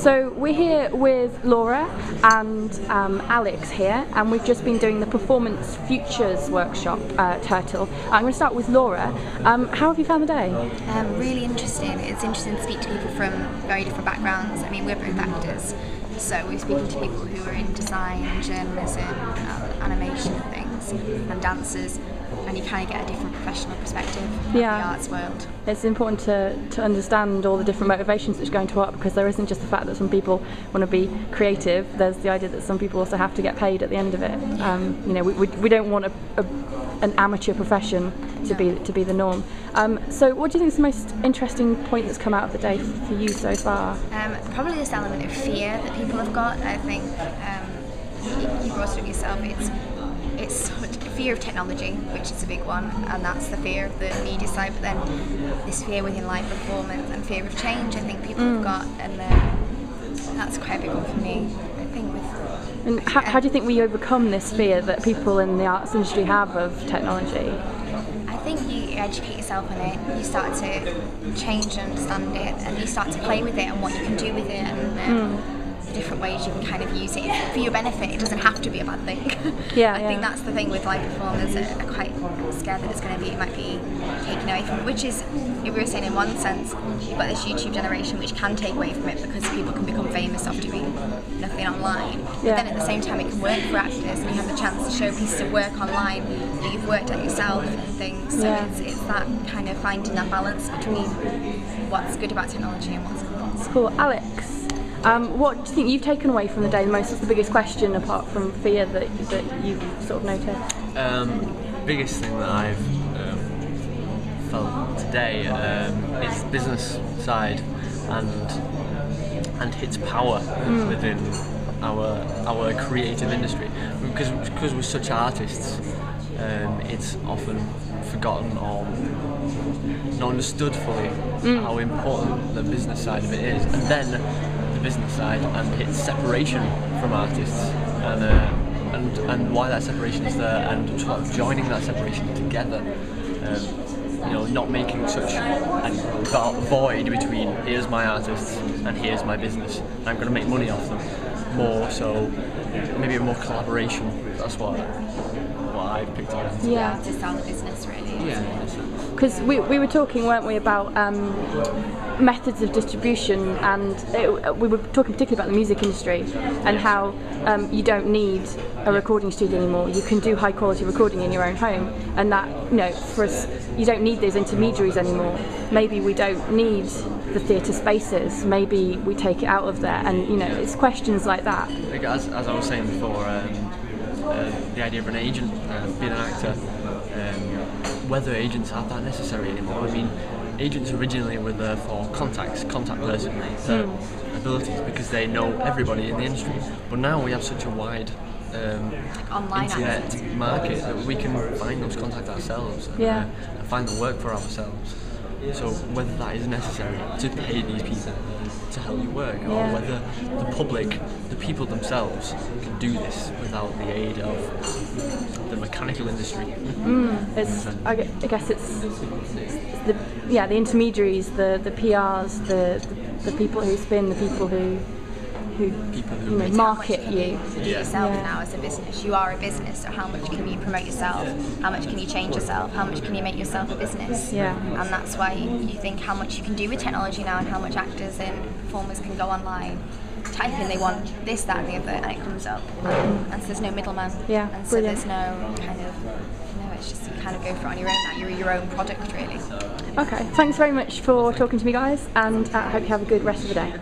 So we're here with Laura and Alex here, and we've just been doing the Performance Futures workshop at Turtle. I'm going to start with Laura. How have you found the day? Really interesting. It's interesting to speak to people from very different backgrounds. I mean, we're both actors, so we're speaking to people who are in design, journalism, animation and things, and dancers, and you kind of get a different professional perspective of the arts world. It's important to understand all the different motivations which go into art, because there isn't just the fact that some people want to be creative, there's the idea that some people also have to get paid at the end of it. You know, we don't want an amateur profession to be the norm. So what do you think is the most interesting point that's come out of the day for you so far? Probably this element of fear that people have got. I think you brought it up yourself. It's such a fear of technology, which is a big one, and that's the fear of the media side, but then this fear within live performance and fear of change I think people have got, and that's quite a big one for me, I think. How do you think we overcome this fear that people in the arts industry have of technology? I think you educate yourself on it, you start to change and understand it, and you start to play with it and what you can do with it, and the different ways you can kind of use it for your benefit. It doesn't have to be a bad thing. I think that's the thing with live performers that are quite scared that it might be taken away from it, which is, if we were saying in one sense, you've got this YouTube generation which can take away from it because people can become famous off doing nothing online. But then at the same time it can work for actors, and you have the chance to show pieces of work online that you've worked at yourself and things. So it's that kind of finding that balance between what's good about technology and what's not. Cool. Alex, what do you think you've taken away from the day the most? What's the biggest question, apart from fear, that you've sort of noticed? Biggest thing that I've felt today is the business side and its power within our creative industry. Because we're such artists, it's often forgotten or not understood fully how important the business side of it is, and then the business side and its separation from artists, and why that separation is there, and sort of joining that separation together. You know, not making such a void between here's my artists and here's my business, and I'm going to make money off them. More so, maybe a more collaboration. That's what I've picked up. Yeah, to sell the business, really. Yeah. Because we were talking, weren't we, about methods of distribution, and we were talking particularly about the music industry and how you don't need a recording studio anymore. You can do high quality recording in your own home, and that, you know, for us, you don't need those intermediaries anymore. Maybe we don't need the theatre spaces. Maybe we take it out of there, and you know, it's questions like that. As I was saying before, the idea of an agent, being an actor, whether agents are that necessary anymore. I mean, agents originally were there for contact person abilities, because they know everybody in the industry. But now we have such a wide online internet market that we can find those contacts ourselves and find the work for ourselves. So whether that is necessary to pay these people to help you work, or whether the public, the people themselves, can do this without the aid of the mechanical industry. I guess it's the intermediaries, the PRs, the people who spin, the people who market you. To do yourself now as a business. You are a business, so how much can you promote yourself? How much can you change yourself? How much can you make yourself a business? And that's why you think how much you can do with technology now, and how much actors and performers can go online, type in they want this, that and the other, and it comes up. And so there's no middleman. And so there's no kind of, it's just you kind of go for it on your own now. You're your own product, really. Okay, thanks very much for talking to me, guys, and I hope you have a good rest of the day.